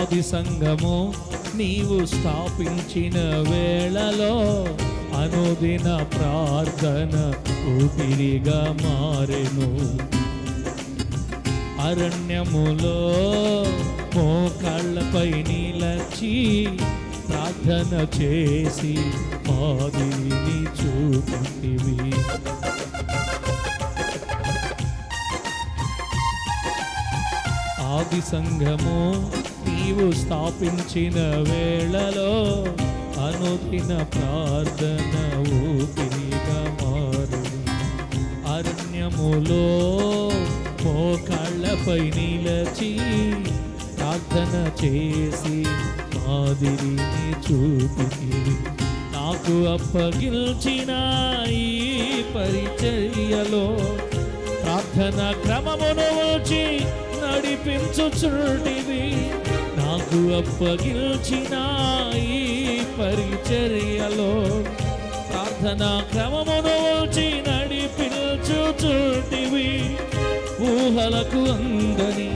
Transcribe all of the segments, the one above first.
ఆది సంఘము నీవు స్థాపించిన వేళలో అనుదిన ప్రార్థన ఊపిరిగా మారెను. అరణ్యములో మోకాళ్ళపై నిలచి ప్రార్థన చేసి మాదిరిని చూపితివి. ఆది సంఘము నీవు స్థాపించిన వేళలో అనుదిన ప్రార్థన ఊపిరిగా మారెను. అరణ్యములో మోకాళ్ళపై నిలచి ప్రార్థన చేసి మాదిరిని చూపితివి. నాకు అప్పగించిన ఈ పరిచర్యలో ప్రార్థన క్రమమును ఉంచి నడిపించుచుంటివి. నాకు అప్పగించిన ఈ పరిచర్యలో ప్రార్థన క్రమమును ఉంచి నడిపించుచుంటివి. ఊహలకు అందని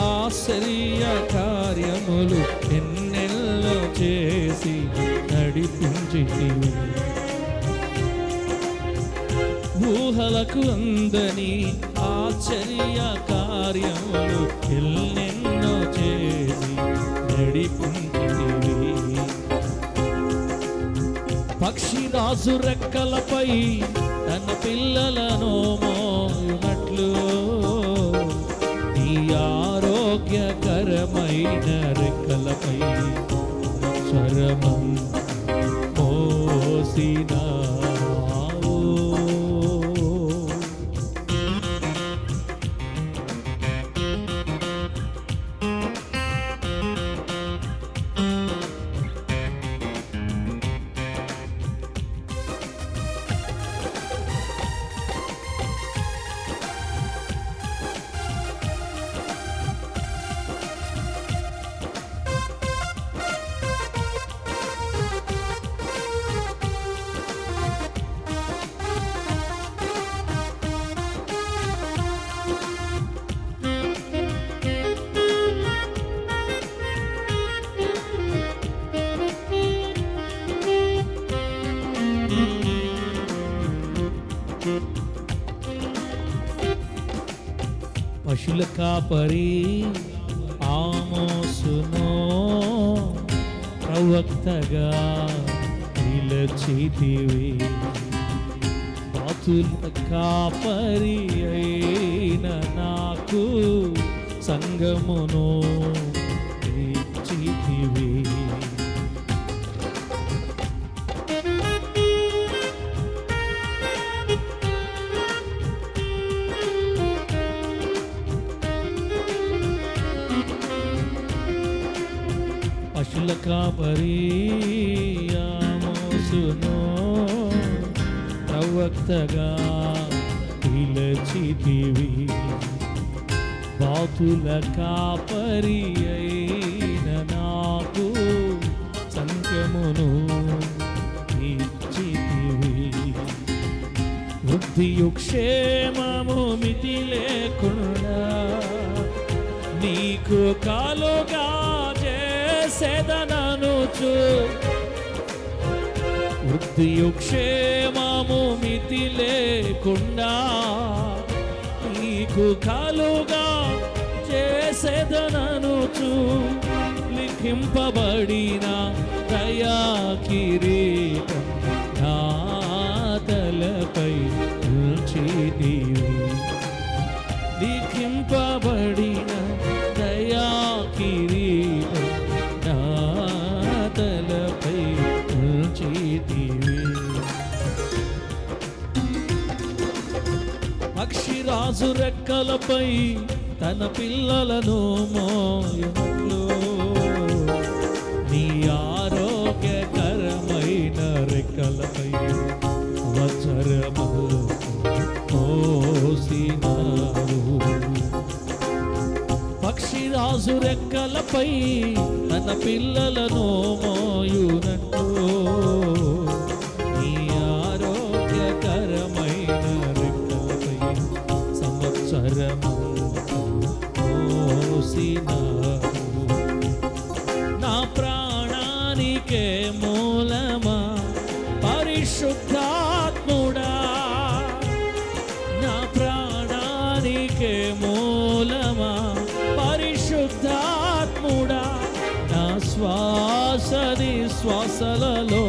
ఆశ్చర్య కార్యములు ఎన్నెల్లో చేసి నడిపించితివి. ఊహలకు అందని ఆశ్చర్య కార్యములు ఎన్నెన్నో చేసి నడిపించితివి. పక్షిరాజు రెక్కలపై తన పిల్లలను మోయునట్లు నీ ఆరోగ్యకరమైన రెక్కలపై స్వరమం మోసినా. పశుల కాపరి ఆమోసును ప్రవక్తగా నిలచితివి. బాతుల కాపరి అయిన నాకు సంగమును ఇచ్చితివి. పశుల కాపరి ఆమోసును ప్రవక్తగా పిలచితివి. బాతుల కాపరి అయిన నాకు సంఖ్యమును ఇచ్చితివి. వృద్ధియు క్షేమము మితి లేకుండా నీకు కాలుగా చేసేదననుచు. వృద్ధియు క్షేమము మితి లేకుండా నీకు కాలుగా చేసేదననుచు. లిఖింపబడిన దయా కిరీటం నా తలపై ఉంచితివి. లిఖింపబడిన దయా కిరీటం నా తలపై ఉంచితివి. పక్షిరాజు రెక్కలపై తన పిల్లలను మోయునట్లు నీ ఆరోగ్యకరమైన రెక్కలపై వజ్రము మోసినావు. పక్షిరాజు రెక్కలపై తన పిల్లలను మోయునట్లు నీ ఆరోగ్యకరమైన రెక్కలపై సంవత్సరము మోసినావు. ప్రాణానికే మూలమా పరిశుద్ధాత్ముడా, నా ప్రాణానికే మూలమా పరిశుద్ధాత్ముడా, నా శ్వాసని శ్వాసలలో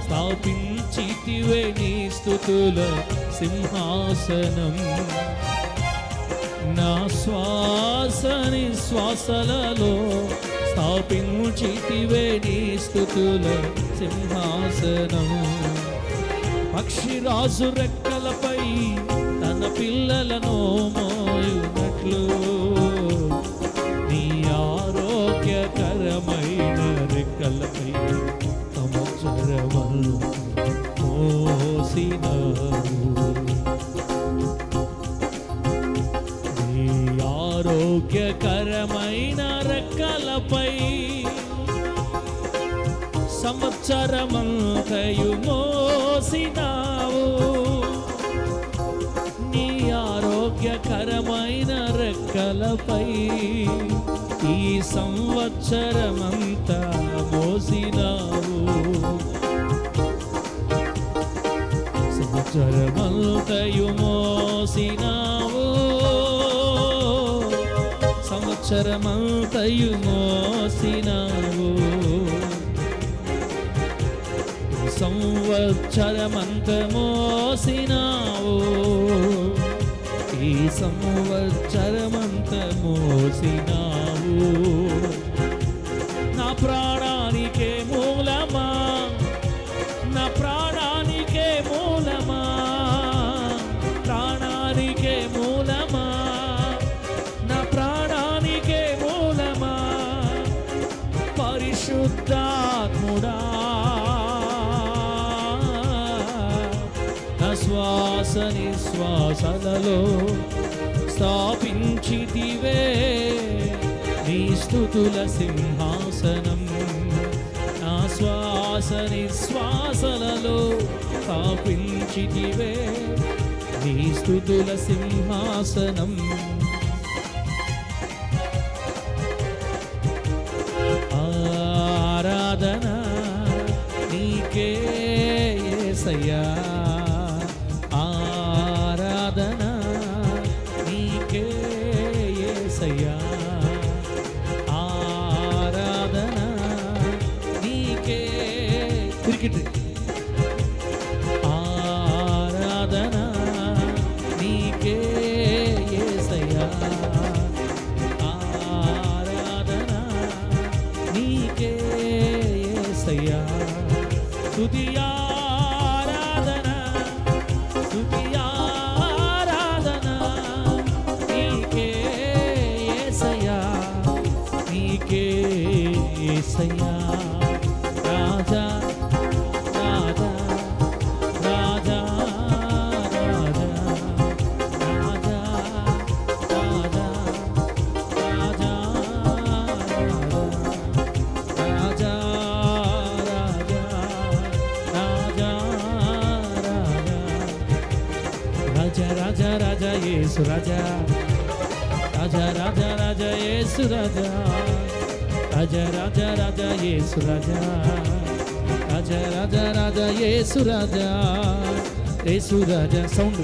స్థాపించితివే నీ స్తుతుల సింహాసనం. నా శ్వాసని శ్వాసలలో స్థాపించితివే నీ స్తుతుల సింహాసనం. పక్షిరాజు రెక్కలపై తన పిల్లలను మోయునట్లు నీ ఆరోగ్యకరమైన రెక్కలపై సముద్రమును మోసినావు. నీ ఆరోగ్యకరమైన రెక్కలపై సంవత్సరమంతయు మోసినావు. నీ ఆరోగ్యకరమైన రెక్కలపై ఈ సంవత్సరమంతా మోసినావు. సంవత్సరమంతయు మోసినావు, సంవత్సరమంతయు మోసినావు. సంవత్సరమంత మోసినావు, ఈ సంవత్సరమంత మోసినావు. నా ప్రాణానికే మూలమా, నా ప్రాణానికే మూలమా, ప్రాణానికే మూలమా, నా ప్రాణానికే మూలమా పరిశుద్ధాత్ముడా, శ్వాస నిశ్వాసలలో స్థాపించితివే నీ స్తుతుల సింహాసనం. నా శ్వాస నిశ్వాసలలో స్థాపించితివే నీ స్తుతుల సింహాసనం. ఆరాధన నీకే యేసయ్యా, ఆరాధన నీకే యేసయ్యా, ఆరాధన నీకే. తిరిగితే ఆరాధన నీకే యేసయ్యా, ఆరాధన నీకే యేసయ్యా. స్తుతి ఆరాధన, స్తుతి ఆరాధన నీకే యేసయ్యా, నీకే యేసయ్యా. రాజా రాజా రాజా రాజా రాజా రాజా రాజా రాజా రాజా రాజా రాజా యేసు రాజా, రాజా రాజా రాజా యేసు రాజా, రాజా రాజా రాజా యేసు రాజా, రాజా రాజా రాజా యేసు రాజా, యేసు రాజా. సౌండ్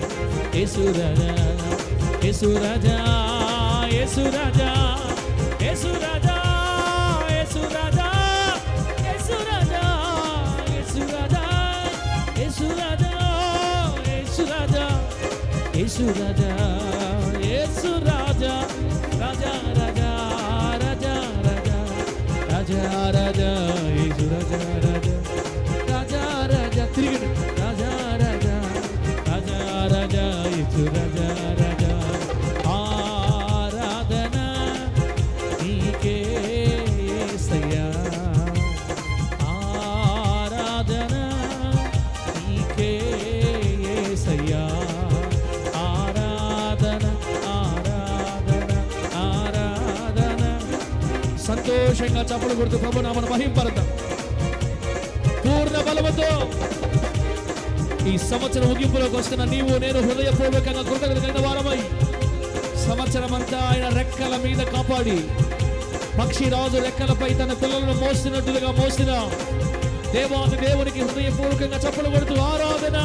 యేసు రాజా, యేసు రాజా, యేసు రాజా, యేసు రాజా, యేసు రాజా, యేసు రాజా, యేసు రాజా, యేసు రాజా, యేసు రాజా, యేసు రాజా, యేసు రాజా, రాజా రాజా రాజా రాజా రాజా రాజా యేసు రాజా, రాజా రాజా రాజా. తిరిగి రాజా రాజా రాజా రాజా యేసు రాజా, రాజా. ఆరాధన నీకే యేసయ్యా, ఆరాధన నీకే యేసయ్యా, ఆరాధన ఆరాధన ఆరాధన. సంతోషంగా చప్పలు కొడుతూ ప్రభు నామమును మహింపరుద్దాం పూర్ణ బలముతో. ఈ సంవత్సరం ముగింపులోకి వస్తున్న నీవు నేను హృదయపూర్వకంగా కృతజ్ఞతలైన వారమై సంవత్సరం అంతా ఆయన రెక్కల మీద కాపాడి పక్షిరాజు రెక్కలపై తన పిల్లలను మోస్తున్నట్లుగా మోసిన దేవాది దేవునికి హృదయపూర్వకంగా చప్పలు కొడుతూ ఆరాధన.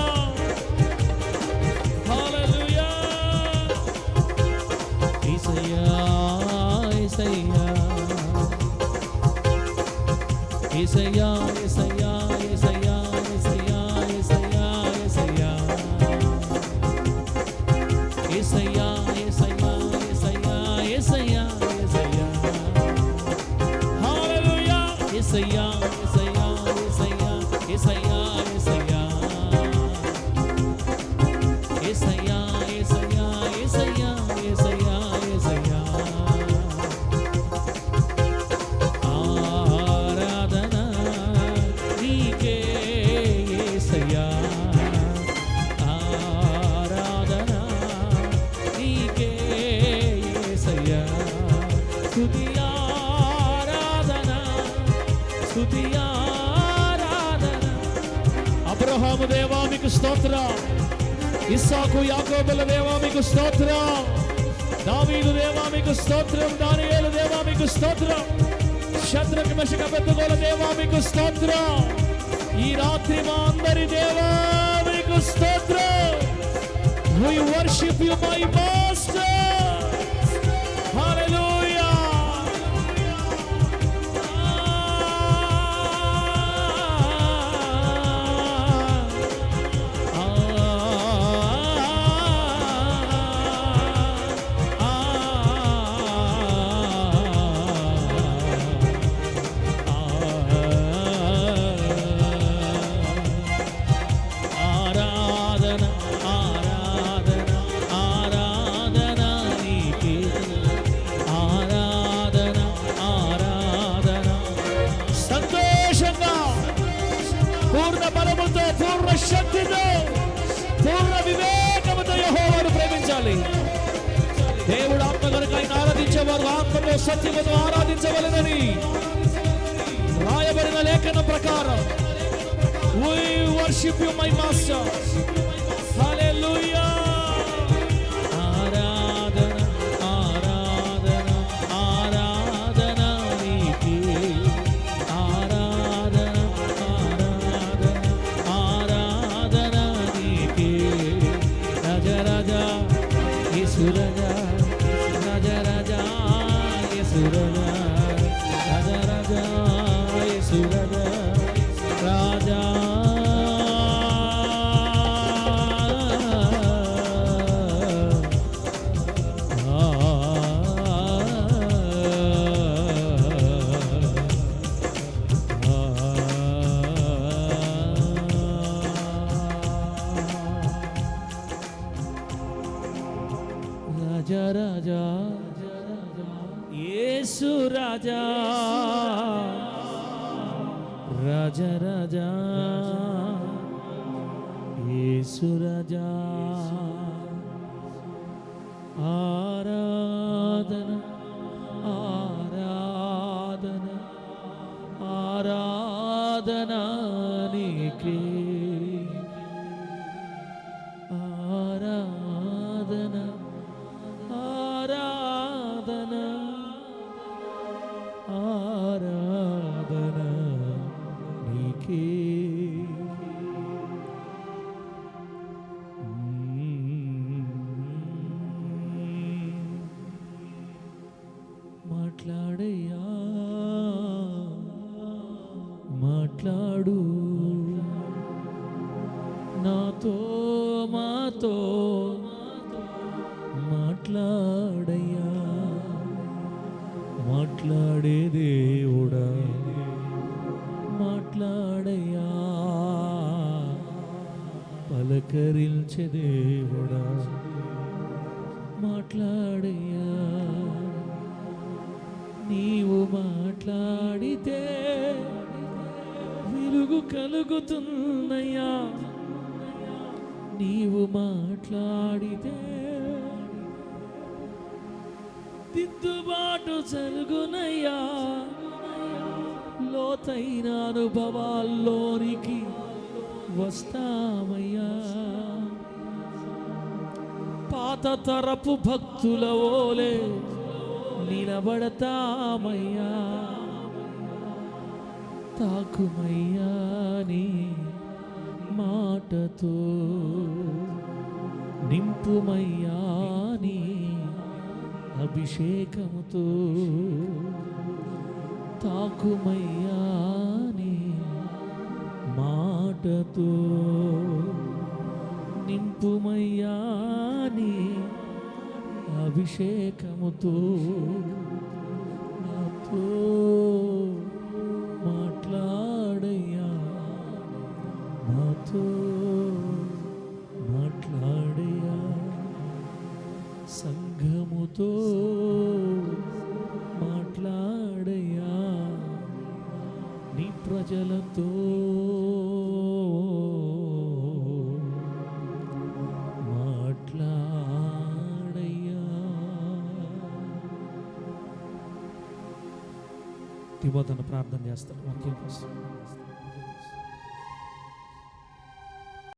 హల్లెలూయా. యేసయ్యా యేసయ్యా యేసయ్యా యేసయ్యా యేసయ్యా యేసయ్యా యేసయ్యా యేసయ్యా యేసయ్యా యేసయ్యా యేసయ్యా యేసయ్యా హల్లెలూయా. యేసయ్యా యేసయ్యా యేసయ్యా యేసయ్యా యేసయ్యా యేసయ్యా యేసయ్యా యేసయ్యా యేసయ్యా యేసయ్యా ఆరాధన నీకే యేసయ్యా. ఆరాధన నీకే యేసయ్యా. స్తుతి ఆరాధన స్తుతి ఆరాధన. అబ్రహాము దేవా మీకు స్తోత్రం. ఇస్సాకు యాకోబుల దేవా మీకు స్తోత్రం. దావీదు దేవా మీకు స్తోత్రం. దానియేలు దేవా మీకు స్తోత్రం. శద్రక్ మెషక్ అబేద్నెగోల దేవా మీకు స్తోత్రం. ఈ రాత్రి మా అందరి దేవా మీకు స్తోత్రం. We worship you my master. Hallelujah. ఆరాధన ఆరాధన ఆరాధన నీకే. ఆరాధన ఆరాధన. సంతోషంగా పూర్ణ బలముతో పూర్ణ శక్తితో పూర్ణ వివేకముతో యెహోవాను ప్రేమించాలి. దేవుడు ఆత్మ కనుక ఆయన ఆరాధించేవారు ఆత్మలో సత్యముతో ఆరాధించవలెనని రాయబడిన లేఖన ప్రకారం we worship you my master. Hallelujah. ఆరాధన ఆరాధన ఆరాధన నీకే. ఆరాధన ఆరాధన ఆరాధన నీకే. రాజా రాజా యేసు రాజా రాజా రాజా యేసు రాజా రాజా రాజా యేసు రాజా రాజా. రాజా రాజా యేసు రాజా రాజా రాజా యేసు రాజా. ఆరాధన ఆరాధన ఆరాధన నీకే. ఆరాధన ఆరాధన ఆరాధన నీకే. మాట్లాడయ్యా మాట్లాడు నాతో మాతో మాట్లాడయ్యా. మాట్లాడే దేవుడా మాట్లాడయ్యా. పలకరించే దేవుడా మాట్లాడయ్యా. నీవు మాట్లాడితే వెలుగు కలుగుతున్నయ్యా. నీవు మాట్లాడితే దిద్దుబాటు జరుగునయ్యా. లోతైన అనుభవాల్లోనికి వస్తామయ్యా. పాత తరపు భక్తుల ఓలే నిలబడతామయ్యా, తాకుమయ్యా నీ మాటతో, నింపుమయ్యా నీ అభిషేకముతో, తాకుమయ్యా నీ మాటతో, నింపుమయ్యా నీ అభిషేకముతో, నాతో మాట్లాడయ్యా, నాతో మాట్లాడయ్యా, సంఘముతో మాట్లాడయ్యా, నీ ప్రజలతో మాట్లాడయ్యా. తిమోతిని ప్రార్థన చేస్తాడు. వాక్యం కోసం